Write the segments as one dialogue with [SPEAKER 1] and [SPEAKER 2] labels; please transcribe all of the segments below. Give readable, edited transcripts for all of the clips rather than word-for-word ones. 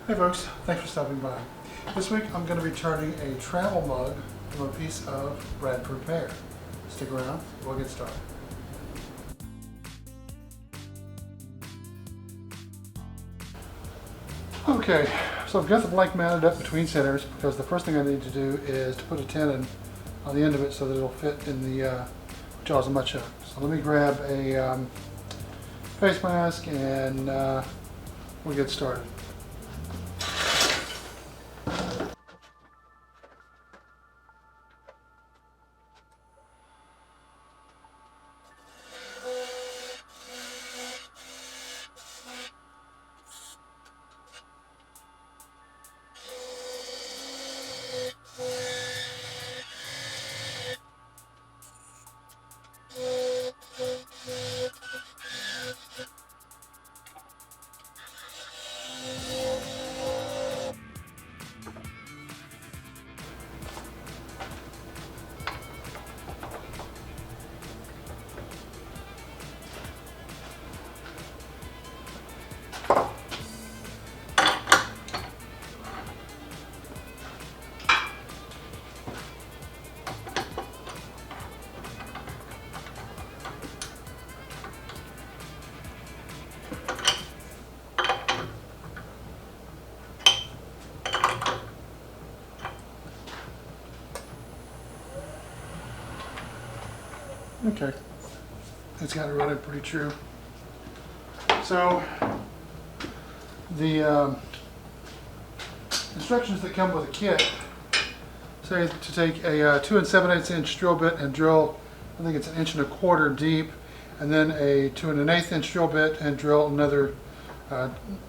[SPEAKER 1] Hey folks, thanks for stopping by. This week I'm going to be turning a travel mug from a piece of Bradford Pear. Stick around, we'll get started. Okay, so I've got the blank mounted up between centers because the first thing I need to do is to put a tenon on the end of it so that it'll fit in the jaws of my chuck. So let me grab a face mask and we'll get started. Okay, it's got it running pretty true. So the instructions that come with a kit say to take a 2 7/8 inch drill bit and drill, I think it's 1 1/4 inch deep, and then a 2 1/8 inch drill bit and drill another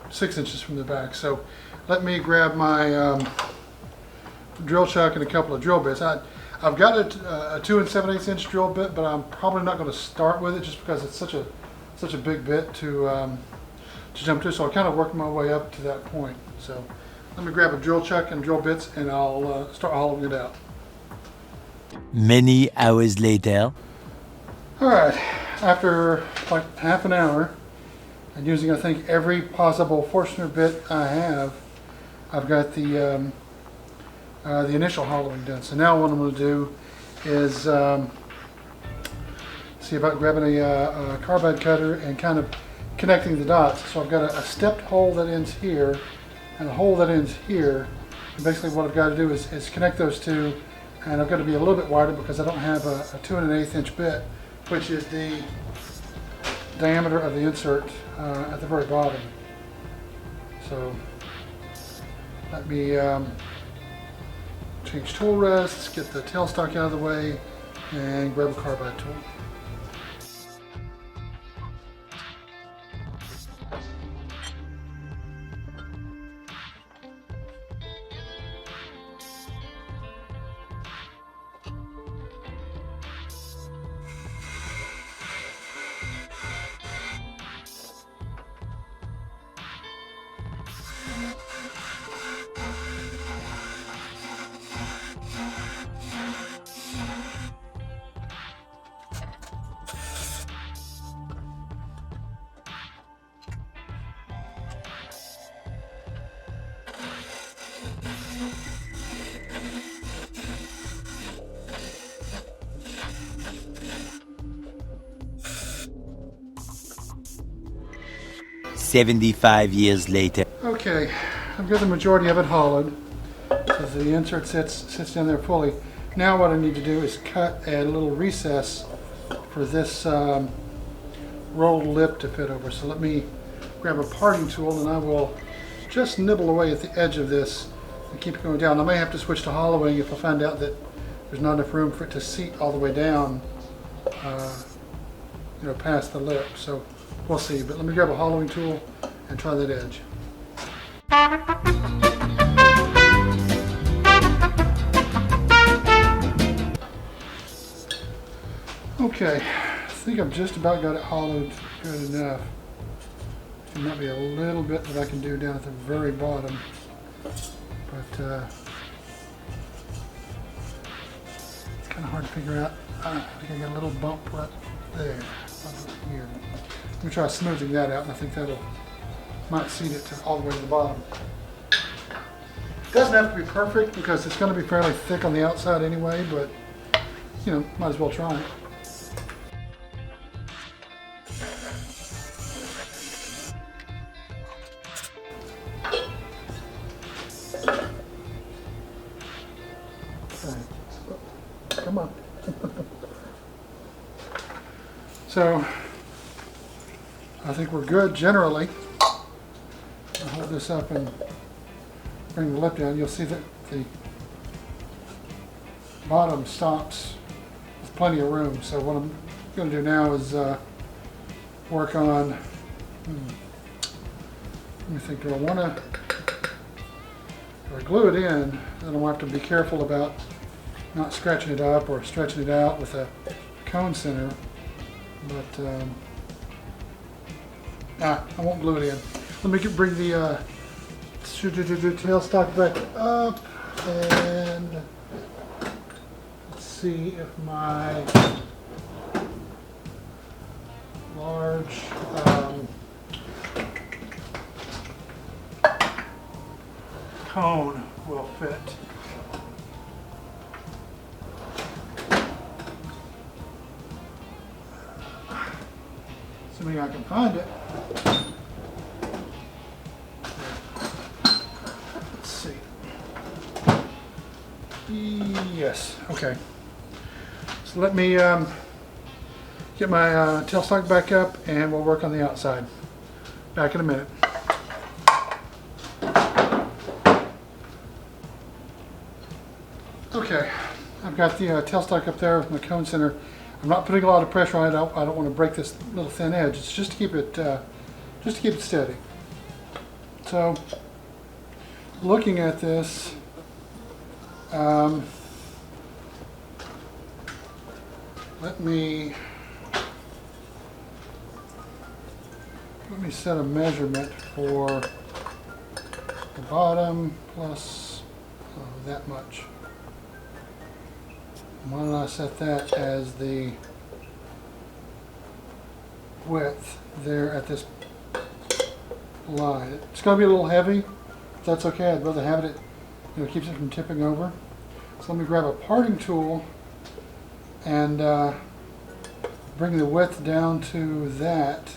[SPEAKER 1] 6 inches from the back. So let me grab my drill chuck and a couple of drill bits. I've got a 2 7/8 inch drill bit, but I'm probably not going to start with it just because it's such a big bit to jump to. So I'll kind of work my way up to that point. So let me grab a drill chuck and drill bits, and I'll start hollowing it out.
[SPEAKER 2] Many hours later.
[SPEAKER 1] All right, after like half an hour, and using I think every possible Forstner bit I have, I've got the initial hollowing done. So now what I'm going to do is see about grabbing a carbide cutter and kind of connecting the dots. So I've got a stepped hole that ends here and a hole that ends here. And basically what I've got to do is connect those two, and I've got to be a little bit wider because I don't have a 2 1/8 inch bit, which is the diameter of the insert at the very bottom. So let me change tool rests, get the tailstock out of the way, and grab a carbide tool.
[SPEAKER 2] "75 years later."
[SPEAKER 1] Okay, I've got the majority of it hollowed, so the insert sits down there fully. Now what I need to do is cut a little recess for this rolled lip to fit over. So let me grab a parting tool and I will just nibble away at the edge of this and keep it going down. I may have to switch to hollowing if I find out that there's not enough room for it to seat all the way down, past the lip. So we'll see, but let me grab a hollowing tool and try that edge. Okay, I think I've just about got it hollowed good enough. There might be a little bit that I can do down at the very bottom, but it's kind of hard to figure out. I think I got a little bump right there, right here. Let me try smoothing that out, and I think that'll might seat it to all the way to the bottom. Doesn't have to be perfect because it's going to be fairly thick on the outside anyway, but you know, might as well try it. Okay. Come on. So I think we're good generally. I'll hold this up and bring the lip down. You'll see that the bottom stops with plenty of room. So what I'm going to do now is work on, let me think, do I want to, if I glue it in, then I'll have to be careful about not scratching it up or stretching it out with a cone center. But I won't glue it in. Let me bring the tailstock back up and let's see if my large cone will fit. Assuming I can find it. Let's see. Yes, okay. So let me get my tailstock back up and we'll work on the outside. Back in a minute. Okay, I've got the tailstock up there with my cone center. I'm not putting a lot of pressure on it. I don't want to break this little thin edge. It's just to keep it steady. So, looking at this, let me set a measurement for the bottom plus that much. Why don't I set that as the width there at this line. It's going to be a little heavy. If that's okay, I'd rather have it, you know, keeps it from tipping over. So let me grab a parting tool and bring the width down to that.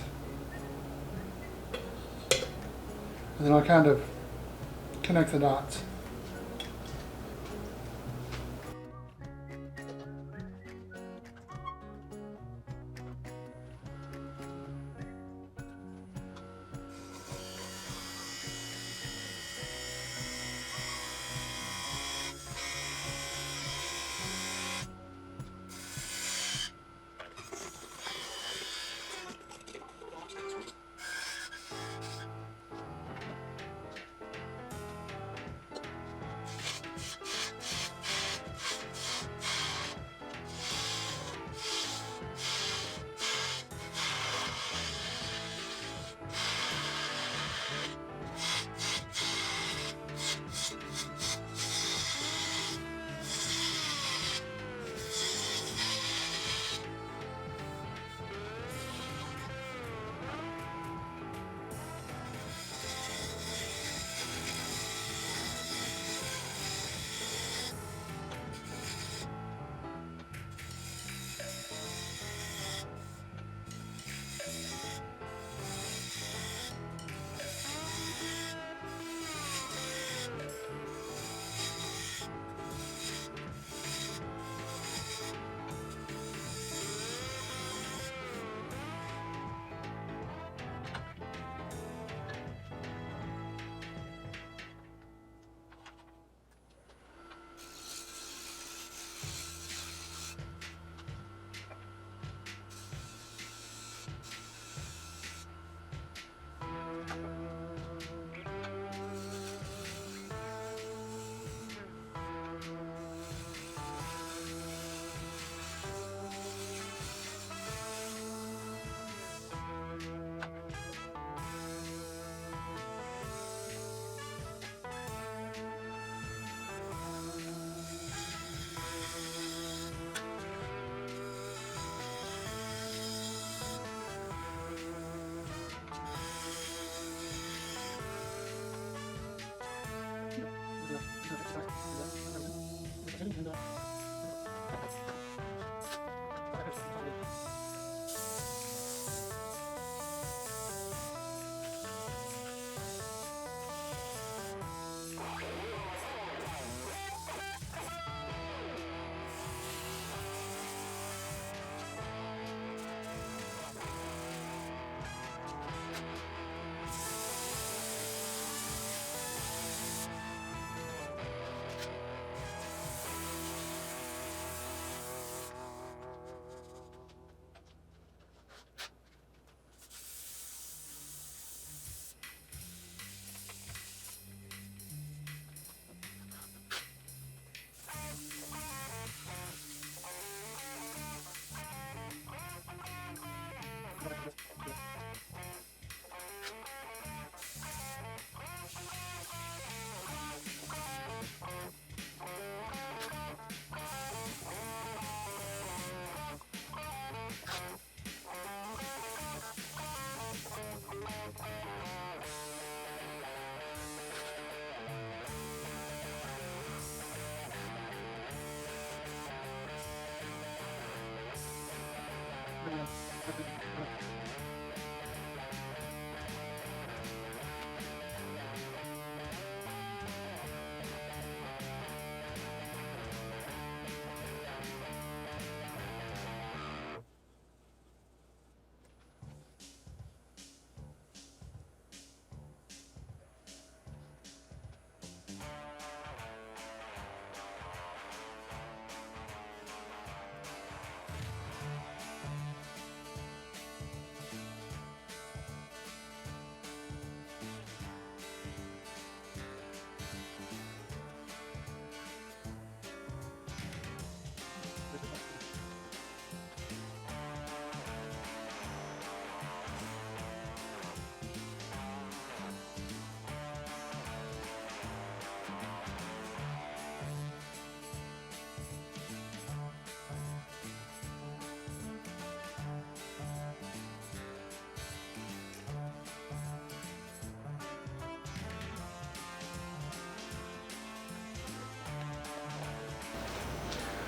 [SPEAKER 1] And then I'll kind of connect the dots.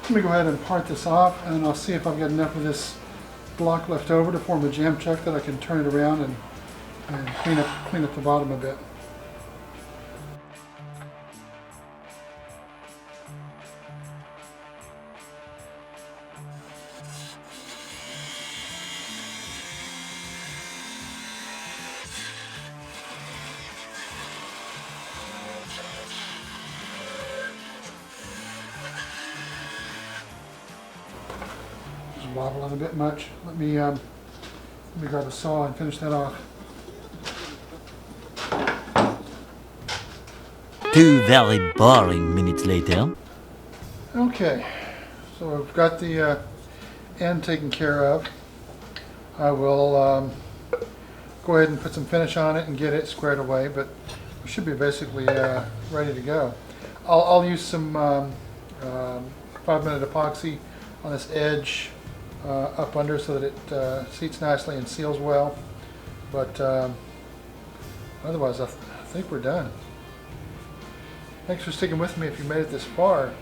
[SPEAKER 1] Let me go ahead and part this off, and I'll see if I've got enough of this block left over to form a jam chuck that I can turn it around and clean up the bottom a bit. Wobbling a bit much. Let me grab a saw and finish that off.
[SPEAKER 2] 2 very boring minutes later.
[SPEAKER 1] Okay, so I've got the end taken care of. I will go ahead and put some finish on it and get it squared away, but we should be basically ready to go. I'll use some 5-minute epoxy on this edge up under so that it seats nicely and seals well, but otherwise I think we're done. Thanks for sticking with me if you made it this far.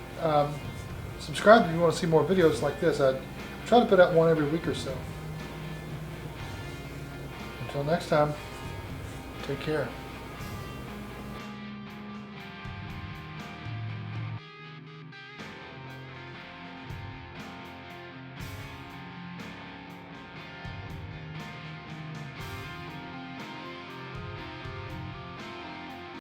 [SPEAKER 1] Subscribe if you want to see more videos like this. I try to put out one every week or so. Until next time, take care.